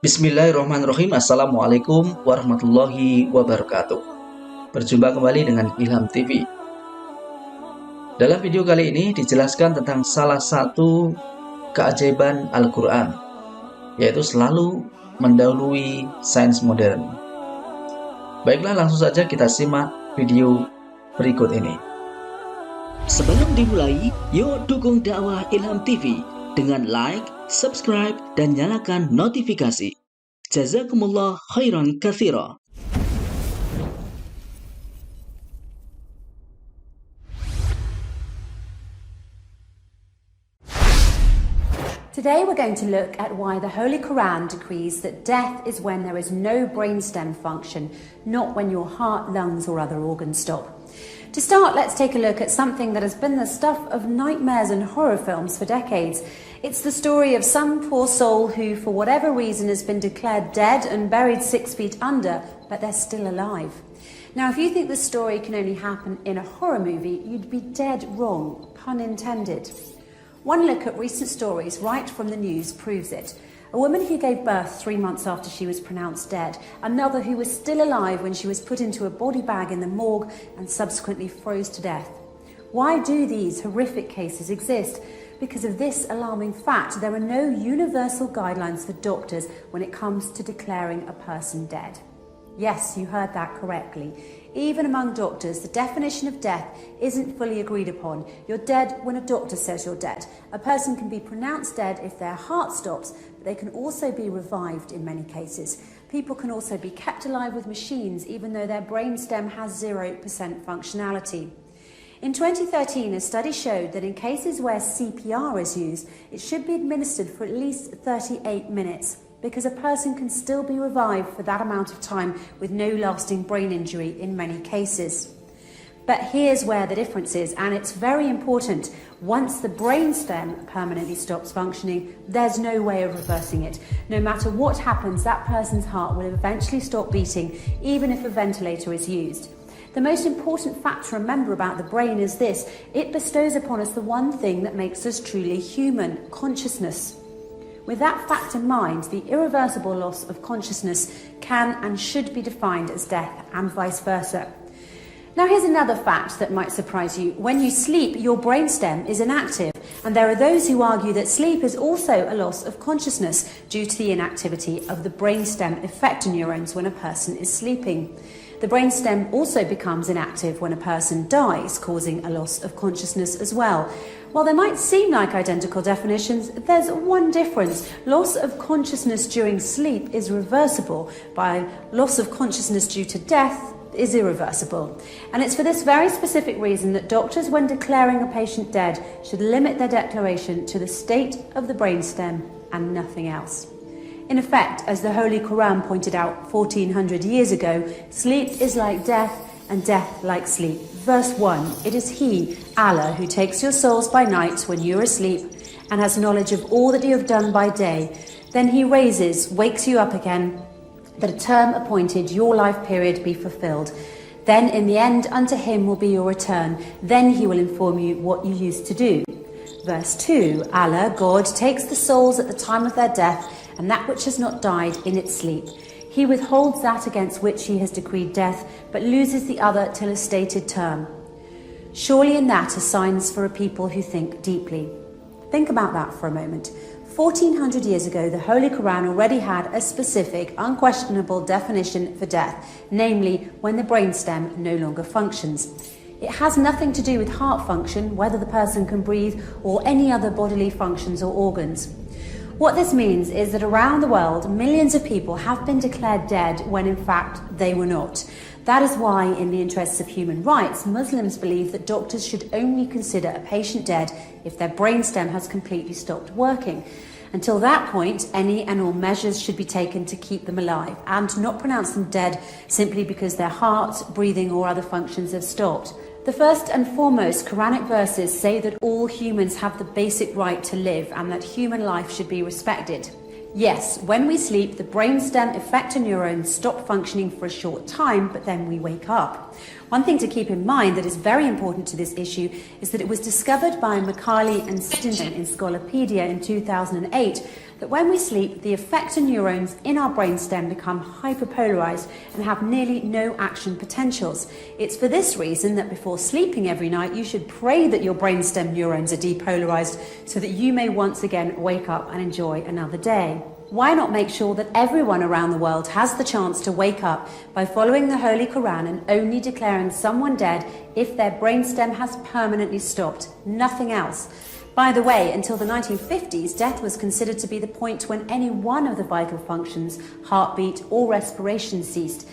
Bismillahirrahmanirrahim. Assalamualaikum warahmatullahi wabarakatuh. Berjumpa kembali dengan Ilham TV. Dalam video kali ini dijelaskan tentang salah satu keajaiban Al-Qur'an, yaitu selalu mendahului sains modern. Baiklah, langsung saja kita simak video berikut ini. Sebelum dimulai, yuk dukung dakwah Ilham TV dengan like, subscribe, dan nyalakan notifikasi. Jazakumullah khairan katsira. Today we're going to look at why the Holy Qur'an decrees that death is when there is no brainstem function, not when your heart, lungs or other organs stop. To start, let's take a look at something that has been the stuff of nightmares and horror films for decades. It's the story of some poor soul who, for whatever reason, has been declared dead and buried 6 feet under, but they're still alive. Now, if you think this story can only happen in a horror movie, you'd be dead wrong, pun intended. One look at recent stories right from the news proves it. A woman who gave birth 3 months after she was pronounced dead, another who was still alive when she was put into a body bag in the morgue and subsequently froze to death. Why do these horrific cases exist? Because of this alarming fact, there are no universal guidelines for doctors when it comes to declaring a person dead. Yes, you heard that correctly. Even among doctors, the definition of death isn't fully agreed upon. You're dead when a doctor says you're dead. A person can be pronounced dead if their heart stops, but they can also be revived in many cases. People can also be kept alive with machines, even though their brainstem has 0% functionality. In 2013, a study showed that in cases where CPR is used, it should be administered for at least 38 minutes. Because a person can still be revived for that amount of time with no lasting brain injury in many cases. But here's where the difference is, and it's very important. Once the brainstem permanently stops functioning, there's no way of reversing it. No matter what happens, that person's heart will eventually stop beating, even if a ventilator is used. The most important fact to remember about the brain is this: it bestows upon us the one thing that makes us truly human: consciousness. With that fact in mind, the irreversible loss of consciousness can and should be defined as death, and vice versa. Now here's another fact that might surprise you. When you sleep, your brainstem is inactive, and there are those who argue that sleep is also a loss of consciousness due to the inactivity of the brainstem effector neurons when a person is sleeping. The brainstem also becomes inactive when a person dies, causing a loss of consciousness as well. While they might seem like identical definitions, there's one difference. Loss of consciousness during sleep is reversible, while loss of consciousness due to death is irreversible. And it's for this very specific reason that doctors, when declaring a patient dead, should limit their declaration to the state of the brainstem and nothing else. In effect, as the Holy Qur'an pointed out 1400 years ago, sleep is like death and death like sleep. Verse 1, it is He, Allah, who takes your souls by night when you are asleep and has knowledge of all that you have done by day. Then He wakes you up again, that a term appointed, your life period, be fulfilled. Then in the end unto Him will be your return. Then He will inform you what you used to do. Verse 2, Allah, God, takes the souls at the time of their death and that which has not died in its sleep. He withholds that against which He has decreed death, but loses the other till a stated term. Surely in that are signs for a people who think deeply. Think about that for a moment. 1400 years ago, the Holy Qur'an already had a specific, unquestionable definition for death, namely when the brainstem no longer functions. It has nothing to do with heart function, whether the person can breathe, or any other bodily functions or organs. What this means is that around the world, millions of people have been declared dead when in fact they were not. That is why, in the interests of human rights, Muslims believe that doctors should only consider a patient dead if their brainstem has completely stopped working. Until that point, any and all measures should be taken to keep them alive and not pronounce them dead simply because their heart, breathing or other functions have stopped. The first and foremost Quranic verses say that all humans have the basic right to live and that human life should be respected. Yes, when we sleep, the brainstem effector neurons stop functioning for a short time, but then we wake up. One thing to keep in mind that is very important to this issue is that it was discovered by Macaulay and Stinson in Scolopedia in 2008 that when we sleep, the effector neurons in our brainstem become hyperpolarized and have nearly no action potentials. It's for this reason that before sleeping every night, you should pray that your brainstem neurons are depolarized so that you may once again wake up and enjoy another day. Why not make sure that everyone around the world has the chance to wake up by following the Holy Quran and only declaring someone dead if their brainstem has permanently stopped, nothing else? By the way, until the 1950s, death was considered to be the point when any one of the vital functions, heartbeat or respiration, ceased.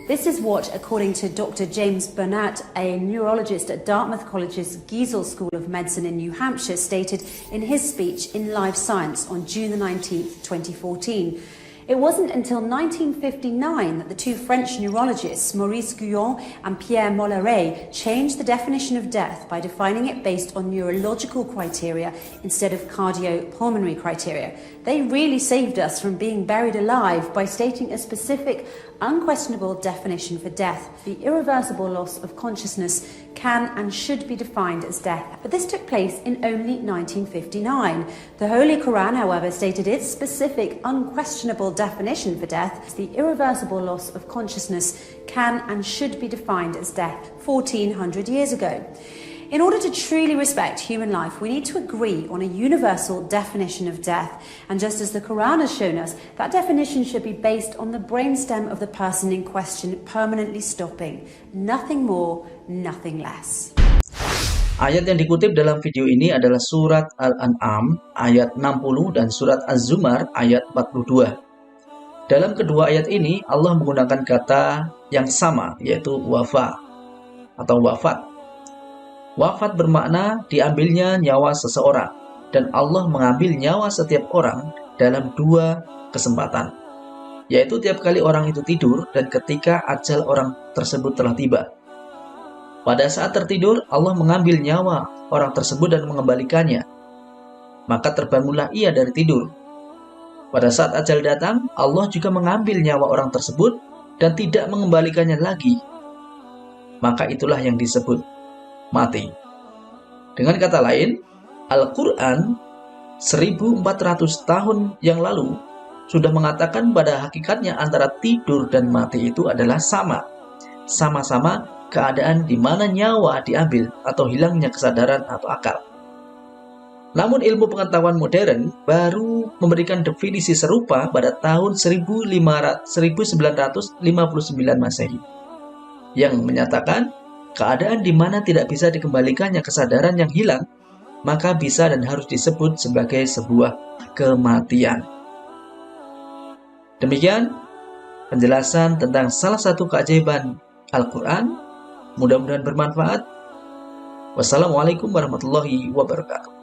This is what, according to Dr. James Burnett, a neurologist at Dartmouth College's Giesel School of Medicine in New Hampshire, stated in his speech in Live Science on June the 19th, 2014. It wasn't until 1959 that the two French neurologists, Maurice Guyon and Pierre Molleret, changed the definition of death by defining it based on neurological criteria instead of cardiopulmonary criteria. They really saved us from being buried alive by stating a specific, unquestionable definition for death. The irreversible loss of consciousness can and should be defined as death. But this took place in only 1959. The Holy Quran, however, stated its specific, unquestionable definition for death. The irreversible loss of consciousness can and should be defined as death 1400 years ago. In order to truly respect human life, we need to agree on a universal definition of death. And just as the Quran has shown us, that definition should be based on the brainstem of the person in question permanently stopping. Nothing more, nothing less. Ayat yang dikutip dalam video ini adalah surat Al-An'am ayat 60 dan surat Az-Zumar ayat 42. Dalam kedua ayat ini, Allah menggunakan kata yang sama, yaitu wafa atau wafat. Wafat bermakna diambilnya nyawa seseorang, dan Allah mengambil nyawa setiap orang dalam dua kesempatan, yaitu tiap kali orang itu tidur dan ketika ajal orang tersebut telah tiba. Pada saat tertidur, Allah mengambil nyawa orang tersebut dan mengembalikannya, maka terbangunlah ia dari tidur. Pada saat ajal datang, Allah juga mengambil nyawa orang tersebut dan tidak mengembalikannya lagi, maka itulah yang disebut mati. Dengan kata lain, Al-Qur'an 1400 tahun yang lalu sudah mengatakan pada hakikatnya antara tidur dan mati itu adalah sama-sama keadaan di mana nyawa diambil atau hilangnya kesadaran atau akal. Namun ilmu pengetahuan modern baru memberikan definisi serupa pada tahun 1959 Masehi yang menyatakan keadaan di mana tidak bisa dikembalikannya kesadaran yang hilang, maka bisa dan harus disebut sebagai sebuah kematian. Demikian penjelasan tentang salah satu keajaiban Al-Qur'an. Mudah-mudahan bermanfaat. Wassalamualaikum warahmatullahi wabarakatuh.